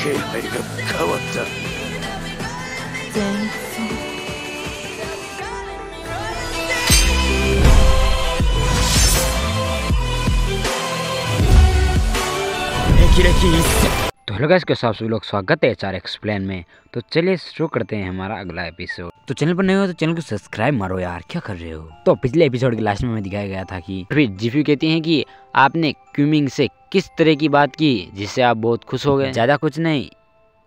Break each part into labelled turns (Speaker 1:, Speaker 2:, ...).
Speaker 1: 気配が変わった。
Speaker 2: 全然
Speaker 3: तो hello guys, के साथ सभी लोग स्वागत है एचआर एक्सप्लेन में। तो चलिए शुरू करते हैं हमारा अगला एपिसोड। तो चैनल पर नए हो तो चैनल को सब्सक्राइब मारो यार, क्या कर रहे हो। तो पिछले एपिसोड के लास्ट में हमें दिखाया गया था कि फिर जीफ्यू कहती हैं कि आपने क्यूमिंग से किस तरह की बात की जिससे आप बहुत खुश हो गए। ज्यादा कुछ नहीं,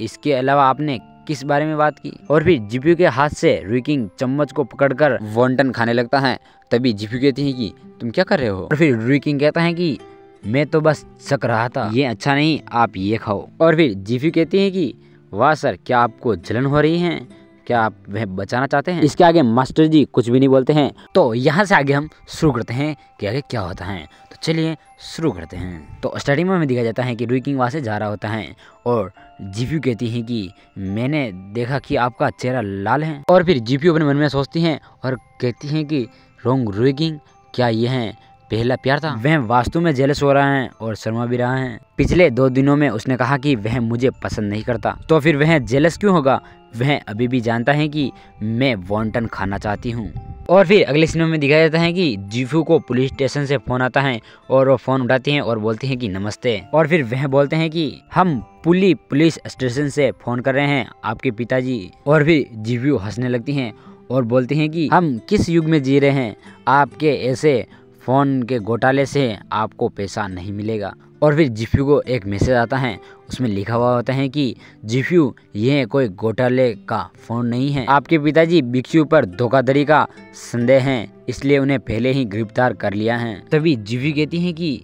Speaker 3: इसके अलावा आपने किस बारे में बात की। और फिर जीफ्यू के हाथ से रुईकिंग चम्मच को पकड़कर वॉन्टन खाने लगता है। तभी जीफ्यू कहती है कि तुम क्या कर रहे हो। और फिर रुईकिंग कहता है कि मैं तो बस चख रहा था, ये अच्छा नहीं, आप ये खाओ। और फिर जीफ्यू कहती है कि वाह सर, क्या आपको जलन हो रही है, क्या आप वह बचाना चाहते हैं। इसके आगे मास्टर जी कुछ भी नहीं बोलते हैं। तो यहाँ से आगे हम शुरू करते हैं कि आगे क्या होता है। तो चलिए शुरू करते हैं। तो स्टार्टिंग में हमें दिखाया जाता है कि रुईकिंग वहाँ से जा रहा होता है और जीफ्यू कहती है कि मैंने देखा कि आपका चेहरा लाल है। और फिर जीफ्यू अपने मन में सोचती हैं और कहती हैं कि रोंग रुईकिंग, क्या ये है पहला प्यार था। वह वास्तव में जेलस हो रहा है और शर्मा भी रहा है। पिछले 2 दिनों में उसने कहा कि वह मुझे पसंद नहीं करता, तो फिर वह जेलस क्यों होगा। वह अभी भी जानता है कि मैं वॉन्टन खाना चाहती हूँ। और फिर अगले सीन में दिखाया जाता है कि जीफ्यू को पुलिस स्टेशन से फोन आता है और वो फोन उठाती हैं और बोलती हैं कि नमस्ते। और फिर वह बोलते हैं कि हम पुलिस स्टेशन से फोन कर रहे हैं, आपके पिताजी। और फिर जीफ्यू हंसने लगती हैं और बोलती हैं कि हम किस युग में जी रहे हैं, आपके ऐसे फ़ोन के घोटाले से आपको पैसा नहीं मिलेगा। और फिर जीफ्यू को एक मैसेज आता है, उसमें लिखा हुआ होता है कि जीफ्यू, यह कोई घोटाले का फ़ोन नहीं है, आपके पिताजी भिक्षु पर धोखाधड़ी का संदेह है, इसलिए उन्हें पहले ही गिरफ्तार कर लिया है। तभी जीफ्यू कहती हैं कि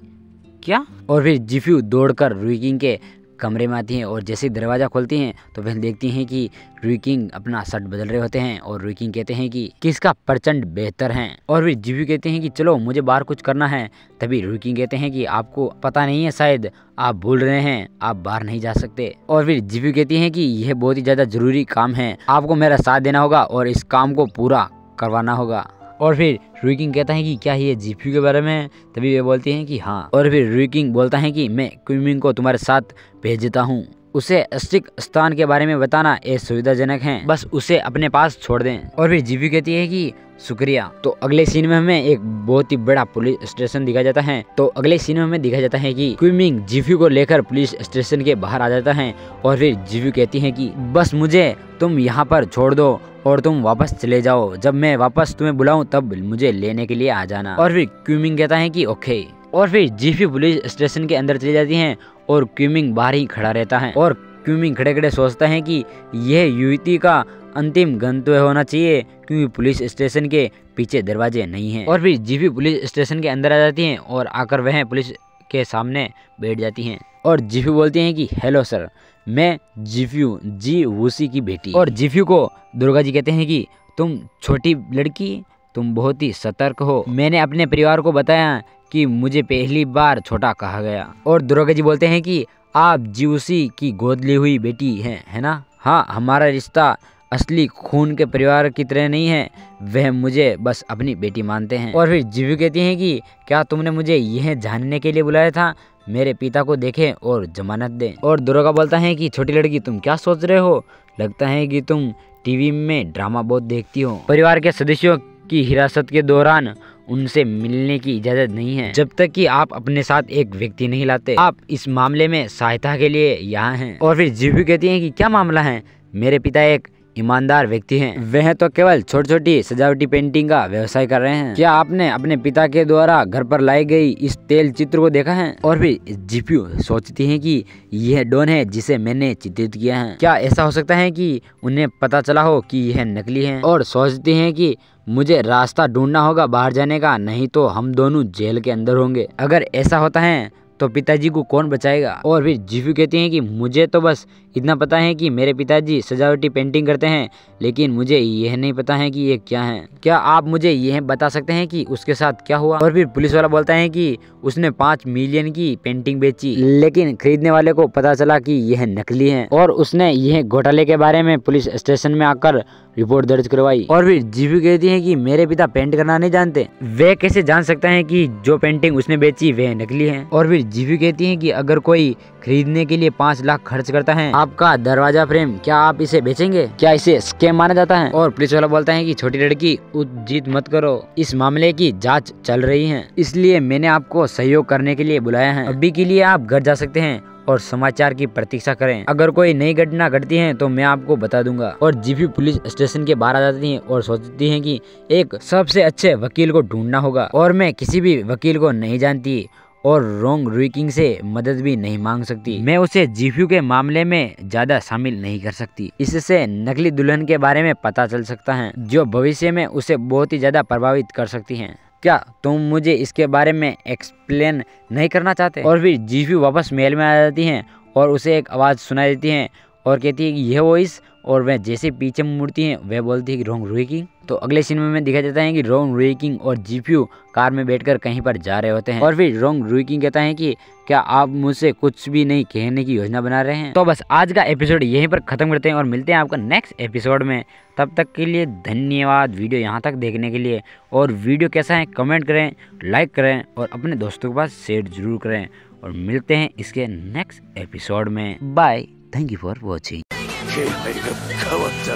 Speaker 3: क्या। और फिर जीफ्यू दौड़कर रुईकिंग के कमरे में आती हैं और जैसे दरवाज़ा खोलती हैं तो वह देखती हैं कि रुईकिंग अपना शर्ट बदल रहे होते हैं। और रुईकिंग कहते हैं कि किसका प्रचंड बेहतर है। और फिर जीफ्यू कहते हैं कि चलो मुझे बाहर कुछ करना है। तभी रुईकिंग कहते हैं कि आपको पता नहीं है, शायद आप भूल रहे हैं, आप बाहर नहीं जा सकते। और फिर जीफ्यू कहती हैं कि यह बहुत ही ज़्यादा जरूरी काम है, आपको मेरा साथ देना होगा और इस काम को पूरा करवाना होगा। और फिर रुईकिंग कहता है कि क्या ये जीफ्यू के बारे में है। तभी वे बोलती हैं कि हाँ। और फिर रुईकिंग बोलता है कि मैं क्यूमिंग को तुम्हारे साथ भेजता हूँ, उसे अस्टिक स्थान के बारे में बताना असुविधाजनक है, बस उसे अपने पास छोड़ दें। और फिर जीफ्यू कहती है कि शुक्रिया। तो अगले सीन में हमें एक बहुत ही बड़ा पुलिस स्टेशन दिखाया जाता है। तो अगले सीन में हमें दिखाया जाता है कि क्यूमिंग जीफ्यू को लेकर पुलिस स्टेशन के बाहर आ जाता है। और फिर जीफ्यू कहती है कि बस मुझे तुम यहाँ पर छोड़ दो और तुम वापस चले जाओ, जब मैं वापस तुम्हें बुलाऊं तब मुझे लेने के लिए आ जाना। और फिर क्यूमिंग कहता है कि ओके। और फिर जीफ्यू पुलिस स्टेशन के अंदर चली जाती हैं और क्यूमिंग बाहर ही खड़ा रहता है। और क्यूमिंग खड़े खड़े सोचता है कि यह युवती का अंतिम गंतव्य होना चाहिए, क्योंकि पुलिस स्टेशन के पीछे दरवाजे नहीं हैं। और फिर जीफ्यू पुलिस स्टेशन के अंदर आ जाती हैं और आकर वह पुलिस के सामने बैठ जाती हैं। और जीफ्यू बोलती हैं कि हेलो सर, मैं जीफ्यू जी वूसी की बेटी। और जीफ्यू को दुर्गा जी कहते हैं कि तुम छोटी लड़की, तुम बहुत ही सतर्क हो, मैंने अपने परिवार को बताया कि मुझे पहली बार छोटा कहा गया। और दुर्गा जी बोलते हैं कि आप जीवसी की गोद ली हुई बेटी हैं, है ना। हाँ, हमारा रिश्ता असली खून के परिवार की तरह नहीं है, वह मुझे बस अपनी बेटी मानते हैं। और फिर जीफ्यू कहती हैं कि क्या तुमने मुझे यह जानने के लिए बुलाया था, मेरे पिता को देखें और जमानत दें। और दुर्गा बोलता है कि छोटी लड़की, तुम क्या सोच रहे हो, लगता है कि तुम टीवी में ड्रामा बहुत देखती हो। परिवार के सदस्यों की हिरासत के दौरान उनसे मिलने की इजाजत नहीं है, जब तक कि आप अपने साथ एक व्यक्ति नहीं लाते। आप इस मामले में सहायता के लिए यहाँ हैं। और फिर जीफ्यू कहती हैं कि क्या मामला है, मेरे पिता एक ईमानदार व्यक्ति हैं, वह तो केवल छोटी छोटी सजावटी पेंटिंग का व्यवसाय कर रहे हैं। क्या आपने अपने पिता के द्वारा घर पर लाई गई इस तेल चित्र को देखा है। और फिर जीफ्यू सोचती हैं कि यह डॉन है जिसे मैंने चित्रित किया है, क्या ऐसा हो सकता है कि उन्हें पता चला हो कि यह नकली है। और सोचती हैं कि मुझे रास्ता ढूंढना होगा बाहर जाने का, नहीं तो हम दोनों जेल के अंदर होंगे। अगर ऐसा होता है तो पिताजी को कौन बचाएगा। और फिर जीफ्यू कहती हैं कि मुझे तो बस इतना पता है कि मेरे पिताजी सजावटी पेंटिंग करते हैं, लेकिन मुझे यह नहीं पता है कि ये क्या है। क्या आप मुझे यह बता सकते हैं कि उसके साथ क्या हुआ। और फिर पुलिस वाला बोलता है कि उसने 5 मिलियन की पेंटिंग बेची, लेकिन खरीदने वाले को पता चला कि यह नकली है और उसने यह घोटाले के बारे में पुलिस स्टेशन में आकर रिपोर्ट दर्ज करवाई। और फिर जीफ्यू कहती है कि मेरे पिता पेंट करना नहीं जानते, वे कैसे जान सकता है कि जो पेंटिंग उसने बेची वह नकली है। और फिर जीवी कहती हैं कि अगर कोई खरीदने के लिए 5 लाख खर्च करता है आपका दरवाजा फ्रेम, क्या आप इसे बेचेंगे? क्या इसे स्कैम माना जाता है? और पुलिस वाला बोलता है कि छोटी लड़की जिद मत करो, इस मामले की जांच चल रही है, इसलिए मैंने आपको सहयोग करने के लिए बुलाया है। अभी के लिए आप घर जा सकते हैं और समाचार की प्रतीक्षा करें। अगर कोई नई घटना घटती है तो मैं आपको बता दूंगा। और जीपी पुलिस स्टेशन के बाहर आ जाती है और सोचती है कि एक सबसे अच्छे वकील को ढूंढना होगा और मैं किसी भी वकील को नहीं जानती और रॉन्ग रुइकिंग से मदद भी नहीं मांग सकती। मैं उसे जीपी के मामले में ज्यादा शामिल नहीं कर सकती। इससे नकली दुल्हन के बारे में पता चल सकता है जो भविष्य में उसे बहुत ही ज्यादा प्रभावित कर सकती है। क्या तुम मुझे इसके बारे में एक्सप्लेन नहीं करना चाहते? और फिर जीपी वापस महल में आ जाती हैं और उसे एक आवाज़ सुनाई देती है और कहती है कि यह वॉइस, और वह जैसे पीछे मुड़ती है वह बोलती है कि रॉन्ग रुइकिंग। तो अगले सीन में दिखाई देता है कि रॉन्ग रुइकिंग और जीपी कार में बैठकर कहीं पर जा रहे होते हैं और फिर रॉन्ग रुइकिंग कहता है कि क्या आप मुझसे कुछ भी नहीं कहने की योजना बना रहे हैं? तो बस आज का एपिसोड यहीं पर खत्म करते हैं और मिलते हैं आपका नेक्स्ट एपिसोड में। तब तक के लिए धन्यवाद वीडियो यहाँ तक देखने के लिए। और वीडियो कैसा है कमेंट करें, लाइक करें और अपने दोस्तों के पास शेयर जरूर करें। और मिलते हैं इसके नेक्स्ट एपिसोड में। Bye, thank you for watching.
Speaker 1: 気配が変わった。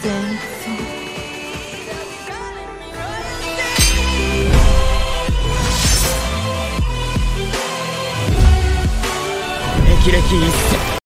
Speaker 2: 前奏
Speaker 1: 霹靂一閃。